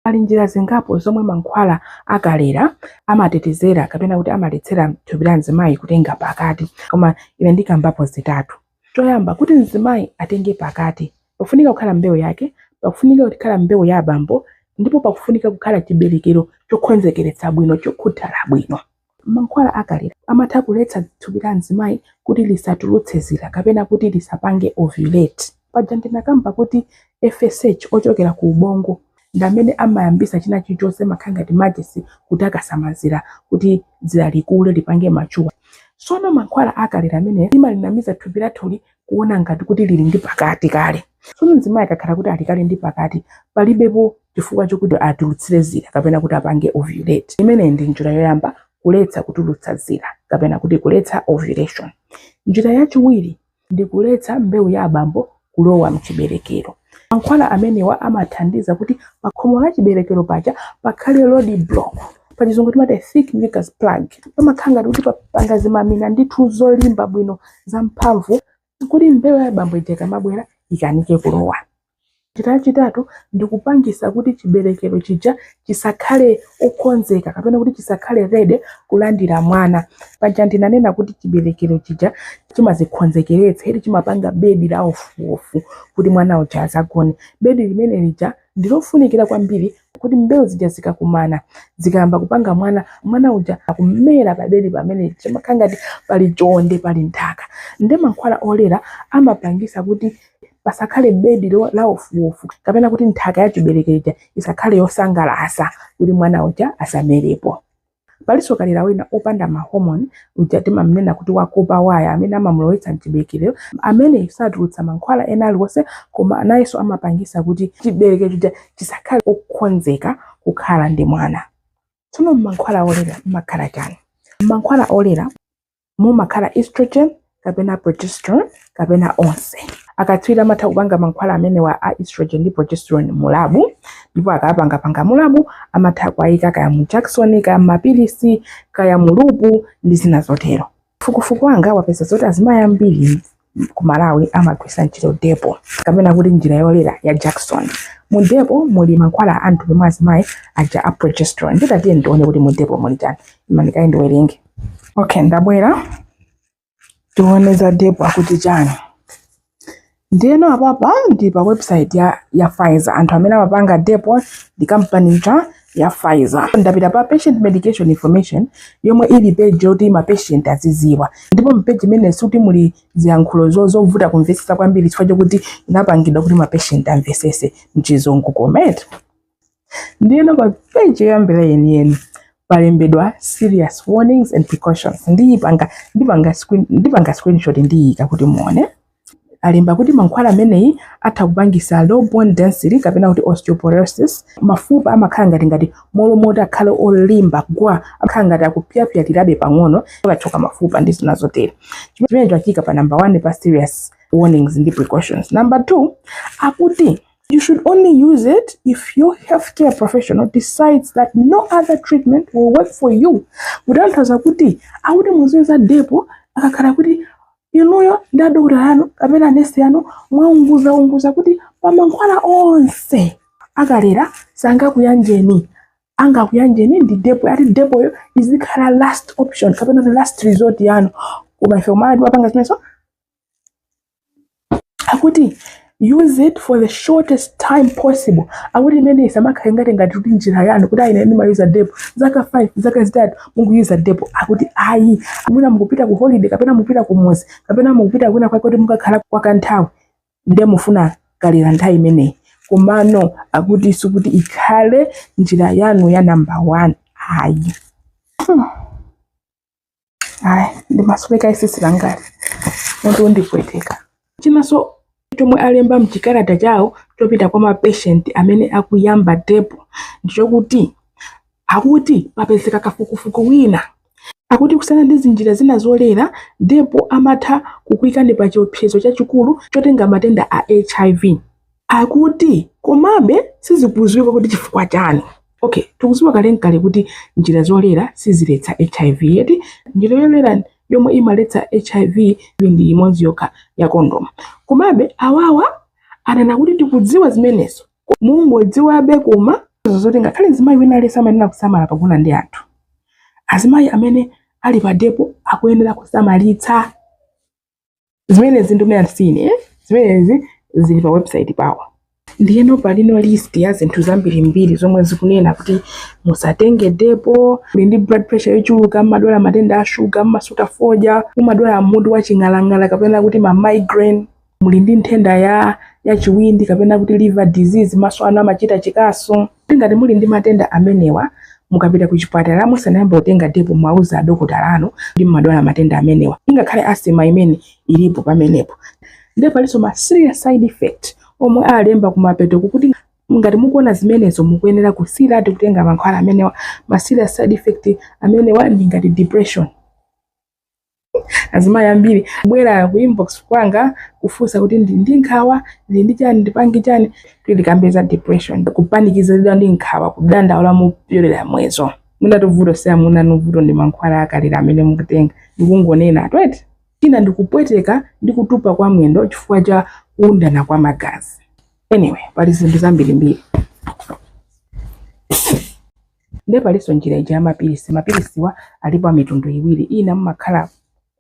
pali njira zingapo zomwe mankhwala akalera amatetezera kapena kuti amaletsera thupi la mzimayi kutenga pakati, koma ine ndikambapo zitatu. Choyamba kuti mzimayi atenge pakati, pakufunika kukhala mbewu yake, pakufunika kukhala mbewu ya abambo, ndipo pakufunika kukhala chiberekero chokonzekeretsa bwino, chokhuthala bwino. Mankhwala akalera amatha kuletsa thupi la mzimayi kuti lisatulutse zira kapena kuti lisapange ovulate. Paja ndinakamba kuti FSH ochokera ku ubongo ndamene amayambisa china chilichonse makhangati majesi kuti akasamazira kuti zira likule lipange machuwa. Sono mankhwala akalera amene imalinamiza thupi lathuli kuona ngati kuti lili ndi pakati kale. Sono mzimayi akakhala kuti ali kale ndi pakati, palibepo chifukwa chokuti atulutsire zira kapena kuti apange ovulate. Imene ndi njira yoyamba kuletsa kutulutsa zira kapena kuti kuletsa ovulation. Njira yachiwiri ndi kuletsa mbewu ya abambo kulowa mchiberekero. Mankhwala amenewa amathandiza kuti pakhomo la chiberekero paja pakhale road block, pachizungu timati thick mucus plug, pamakhanga kuti papanga zimamina ndithu zolimba bwino zamphamvu kuti mbewu ya abambo ikamabwera ikanike kulowa. Njira yachitatu ndi kupangisa kuti chiberekero chija chisakhale okonzeka kapena kuti chisakhale ready kulandira mwana. Paja ndinanena kuti chiberekero chija chimazikonzekeretsa ili chimapanga bedi la ofuofu kuti mwana uja azagone. Bedi limene lija ndilofunikira kwambiri kuti mbewu zija zikakumana zikayamba kupanga mwana uja akumera pa bedi pamene chimakhangati pali chonde pali nthaka. Nde mankhwala olera amapangisa kuti pasakhale bedi la ofuofu kapena kuti nthaka ya chiberekero isakhale yosangalasa kuti mwana uja asamerepo. Palinso kalera wina opanda mahormone uja timamnena kuti wakopa waya amene amamulowetsa mchiberekero, amene satulutsa mankhwala ena aliwonse koma anayenso amapangisa kuti chiberekero chisakhale okonzeka kukhala ndi mwana. Tsono mankhwala olera makhala chani? Mankhwala olera mumakhala estrogen kapena progesterone kapena onse. Akatswiri amatha kupanga mankhwala amene wa estrogen ndi progesterone mulabu, ndipo akapanga mulabu amatha kuayika kaya mu Jackson kaya mapilisi kaya mulupu ndi zina zotero. Fukufuku wanga wapeza zoti azimayi ambiri ku Malawi amagwisa ntchito depo kapena kuti njira yolera ya Jackson. Mu depo muli mankhwala anthu pomwe azimayi aja a progesterone. Nditatiye ndione kuti mu depo muli chani, imanikayi ndiwerenge. Okay, ndabwera tione za depo akuti chani. Ndeno apapa ndi pa website ya Pfizer. Anthu amene amapanga depo ndi company ya Pfizer. Ndapita pa patient medication information yomwe ili page yoti ma patient aziziwa. Ndipo mpage imene suti muli ziyankhulo zovuta kumvetsetsa kwambiri chifukwa chokuti inapangidwa kuti ma patient amvetsetse mchizungu komete. Ndeno pa page yoyambira yeniyeni palembedwa serious warnings and precautions. Ndipanga screenshot ndiyika kuti muone. Alemba kuti mankhwala ameneyi atha kupangisa low bone density kapena kuti osteoporosis. Mafupa amakhala ngati molomota akhale olimba gwa, amakhala ngati akupyapyalirabe pang'ono akachoka mafupa ndi zina zotero. Chimene chachika pa number 1 pa serious warnings and precautions. Number 2 akuti you should only use it if your healthcare professional decides that no other treatment will work for you. Kutanthauza kuti akuti muziweza depo akakhala kuti inuyo ndadokotala yanu kapena nesi yanu mwaunguza kuti pamankhwala onse akalera sangakuyanjeni, angakuyanjeni ndi depo, ati depoyo izikhala last option kapena last resort yanu. Koma ife umadi wapanga zimenezo akuti use it for the shortest time possible. Akuti imene isamakhala ngati kuti njira yanu kuti ine ndimayuza depo zaka 5 zaka zitatu munguyuza depo. Akuti ayi amuna mukupita ku holiday kapena mukupita ku muzi kapena mukupita kwina kwake kuti mukakhala kwa kanthawi nde mufuna kalera nthawi imeneyi. Komano akuti sukuti ikhale njira yanu ya number 1. Ayi ndi masweka isisira ngati muntu ndipweteka chinaso chomwe alemba mchikalata chawo chopita kwa ma patient amene akuyamba depo ndichokuti akuti papezeka kafukufuku wina. Akuti kusana ndi zinjira zina zolera depo amatha kukwikani pa chiopsezo chachikulu chotenga matenda a HIV. Akuti komabe sizikudziwika kuti chifukwa chani. Okay, tikudziwa kale kuti njira zolera siziletsa HIV yeti. Njira yolera yomwe imaletsa HIV ndi imodzi yokha ya kondom. Komabe awawa anana kuti tikudziwa zimenezo mungodziwabe koma zoti ngakhale mzimayi wina aliyense amayenera kusamala pagona ndi anthu. Azimayi amene ali pa depo akuyenera kusamalitsa. Zimenezi ndimene sine, zimenezi zili pa website pawo. Ndiyeno palino list ya zinthu zambirimbiri zomwe zikunena kuti musatenge depo, muli ndi blood pressure yochuluka, mumadwala matenda a sugar, mumasuta fodya, mumadwala mutu waching'alang'ala kapena kuti ma migraine, muli ndi nthenda ya chiwindi kapena kuti liver disease, maso anu amachita chikaso. Ngati muli ndi matenda amenewa, mukapita ku chipatala musanayambe kutenga depo mwauza adokotala anu ndi mumadwala matenda amenewa. Ingakhale asima imene ilipo pamenepo. Ndipo palinso ma serious side effect omwe alemba kumapeto kuti ngati mukuona zimenezo mukuyenera kusira kutenga mankhwala amenewa. Ma serious side effect amenewa ndi ngati depression. Azimayi ambiri bwera ku inbox kwanga kufunsa kuti ndi nkhawa, ndi chani, ndipange chani, kuti kambeza depression, kupanikizidwa ndi nkhawa, kudandaula mopyolera mwezo. Muna tovuto seya muna novuto ndi mankhwala akalira amene mukutenga. Ndikungonena atwete china ndikupweteka ndi kutupa kwa mwendo chifukwa cha kuundana kwa magazi. Anyway, pali zinthu zambirimbiri. Ndipo palinso njira ija ya mapilisi. Mapilisiwa alipo mitundu iwiri. Ina mmakhala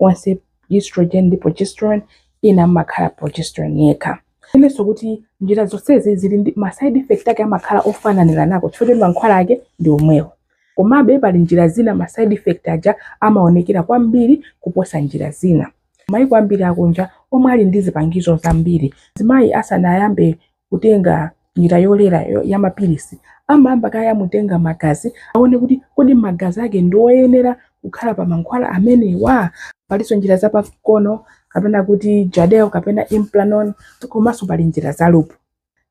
onse estrogen ndi progesterone, ina mmakhala progesterone yekha. Ineso kuti njira zonsezi zili ndi ma side effect ake amakhala ofananira nako chifukwa mankhwala ake ndi omwewo. Komabe pali njira zina ma side effect aja amaonekera kwambiri kuposa njira zina. Mayiko ambiri akunja omwe ali ndi zipangizo zambiri. Zimayi asanayambe kutenga njira yolera ya mapilisi amayamba kaya mutenga magazi aone kuti kodi magazi ake ndoyenera kukhala pa mankhwala amenewa. Palinso njira zapakono kapena kuti Jadel kapena Implanon, komanso pali njira za loop.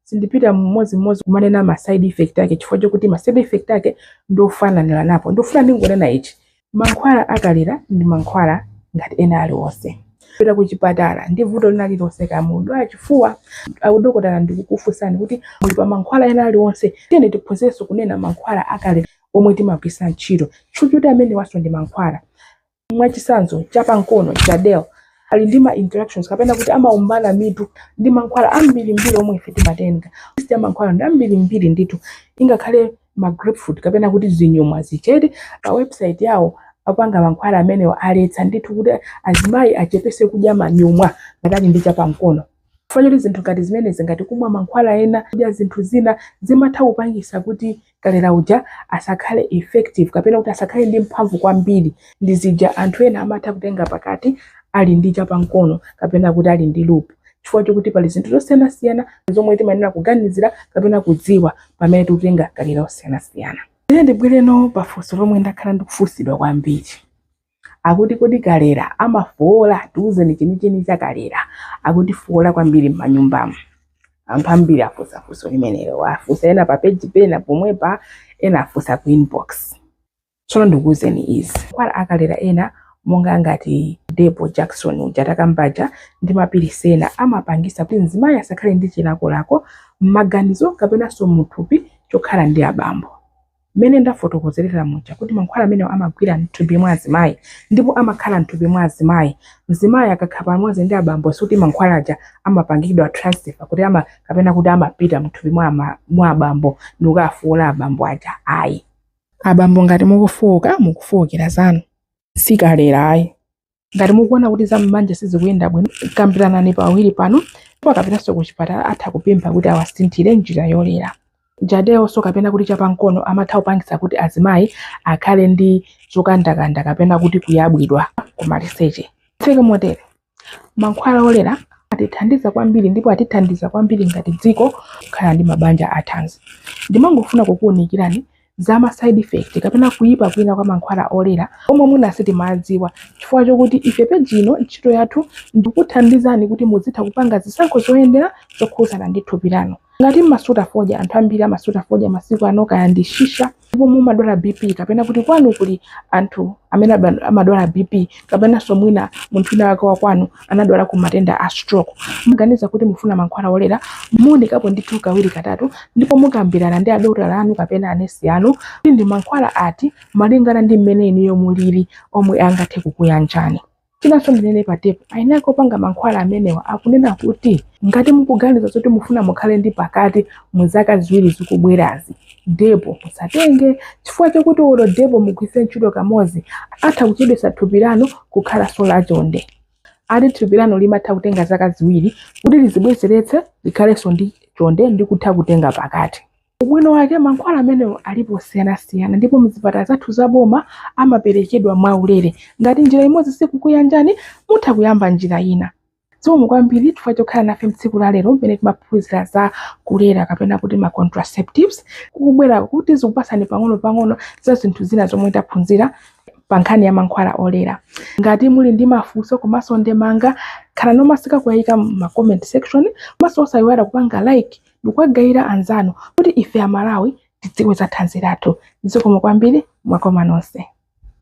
Sindipita mmodzi kumanena ma side effect ake chifukwa chokuti ma side effect ake ndofananira napo. Ndofuna ndingonena ichi, mankhwala akalira ndi mankhwala ngati ena aliwonse. Pita ku chipatala ndi vuto lina lililonse kamudwa chifuwa, adokotala ndikukufunsani kuti muli pa mankhwala ena aliwonse. Tiyeni tiphunzirenso kunena mankhwala akalira omwe timagwiritsa ntchito chifukwa choti amene waso ndi mankhwala. Mwachisanzo chapankono Jadel ali ndi ma interactions kapena kuti amaumbana mitu ndi mankhwala ambirimbiri omwe ife timatenga. List ya mankhwala ndi ambirimbiri ndithu, ingakhale ma grapefruit kapena kuti zinyomwa zichedi. Pa website yawo apanga mankhwala amenewa aletsa ndithu kuti azimayi achepese kudya manyomwa ngati ndi chapankono. Chifukwa choti zinthu ngati zimenezi ngati kumwa mankhwala ena, kudya zinthu zina zimatha kupangisa kuti kalera uja asakhale effective kapena kuti asakhale ndi mphamvu kwambiri. Ndi zija anthu ena amatha kutenga pakati ali ndi chapankono kapena kuti ali ndi loop. Chifukwa chokuti pali zinthu zosiyanasiyana zomwe timayenera kuganizira kapena kudziwa pamene tikutenga kalera osiyanasiyana. Ine ndibwereno pafunso lomwe ndakhala ndikufunsidwa kwambiri. Akuti kodi kalera amafola, tiuzeni chenicheni cha kalera. Akuti fola kwambiri m'manyumbamo. Anthu ambiri afunsa funso limenelo, afunsa ena pa page pena pomwepa, ena afunsa ku inbox. Tsono ndikuuzeni izi. Mankhwala akalera ena monga ngati Depo Jackson uja takambaja ndi mapilisi ena amapangisa kuti mzimayi asakhale ndi chilakolako m'maganizo kapenanso muthupi chokhala ndi abambo. Mene ndafotokozerera muja kuti mankhwala amenewa amagwira mthupi mwa azimayi ndipo amakhala mthupi mwa azimayi. Mzimayi akakhala pamodzi ndi abambo suti mankhwala aja amapangidwa transfer kuti kapena kuti amapita mthupi mwa abambo ndikukafuula abambo aja. Ayi, abambo ngati mukufukira zanu sikalera. Ayi, ngati mukuona kuti zam'manja sizikuyenda bwino, kambiranani pawiri pano ndipo akapitanso ku chipatala atha kupempha kuti awasinthire njira yolera. Jadel so kapena kuti chapankono amatha kupangisa kuti azimayi akhale ndi zokandakanda kapena kuti kuyabwidwa kumaliseche. Tseke motere, mankhwala olera atithandiza kwambiri ndipo atithandiza kwambiri ngati dziko kukhala ndi mabanja athanzi. Ndimangofuna kukuunikirani za ma side effect kapena kuyipa kwina kwa mankhwala olera omwe munasiti madziwa chifukwa chokuti ife pejino ntchito yathu ndikuthandizani kuti muzitha kupanga zisankho zoyendera zokhuzana ndi thupi lanu. Ngati masuta fodya, anthu ambiri amasuta fodya masiku ano kaya ndi shisha ndipo mumadwala BP kapena kuti kwanu kuli anthu amene amadwala BP kapena somwina munthu wina wake wa kwanu anadwala ku matenda a stroke. Muganiza kuti mufuna mankhwala olera, muonekapo ndithu kawiri katatu ndipo mukambirana ndi adokotala anu kapena anesi anu kuti ndi mankhwala ati malingana ndi mmene iniyo mulili omwe angathe kukuyanjani. Chinanso ndinene patepo ayenera kupanga mankhwala amenewa akunena kuti ngati mukuganiza zoti mufuna mukhale ndi pakati mu zaka ziwiri zikubwerazi, depo musatenge, chifukwa chokuti olo depo mugwiritse ntchito kamodzi atha kuchedwetsa thupi lanu kukhala solachonde. Ati thupi lanu limatha kutenga zaka ziwiri kuti lizibwezeretse likhalenso ndi chonde ndi kutha kutenga pakati. Ubwino wake mankhwala amenewo alipo siyanasiyana ndipo mzipatala zathu zaboma amaperekedwa mwaulere. Ngati njira imodzi sikukuyanjani mutha kuyamba njira ina. Zomwe kwambiri chifukwa chokhala nafe mtsiku la lero pamene timaphunzira za kulera kapena kuti ma contraceptives, kubwera kuti zikupasani pang'ono za zinthu zina zomwe taphunzira pa nkhani ya mankhwala olera. Ngati muli ndi mafunso komanso ndemanga, khala nomasika kuyayika ma comment section, komanso osayiwala kupanga like ndikuwagayira anzanu kuti ife Amalawi tidziwe za thanzi lathu. Zikomo kwambiri, mwakoma nonse.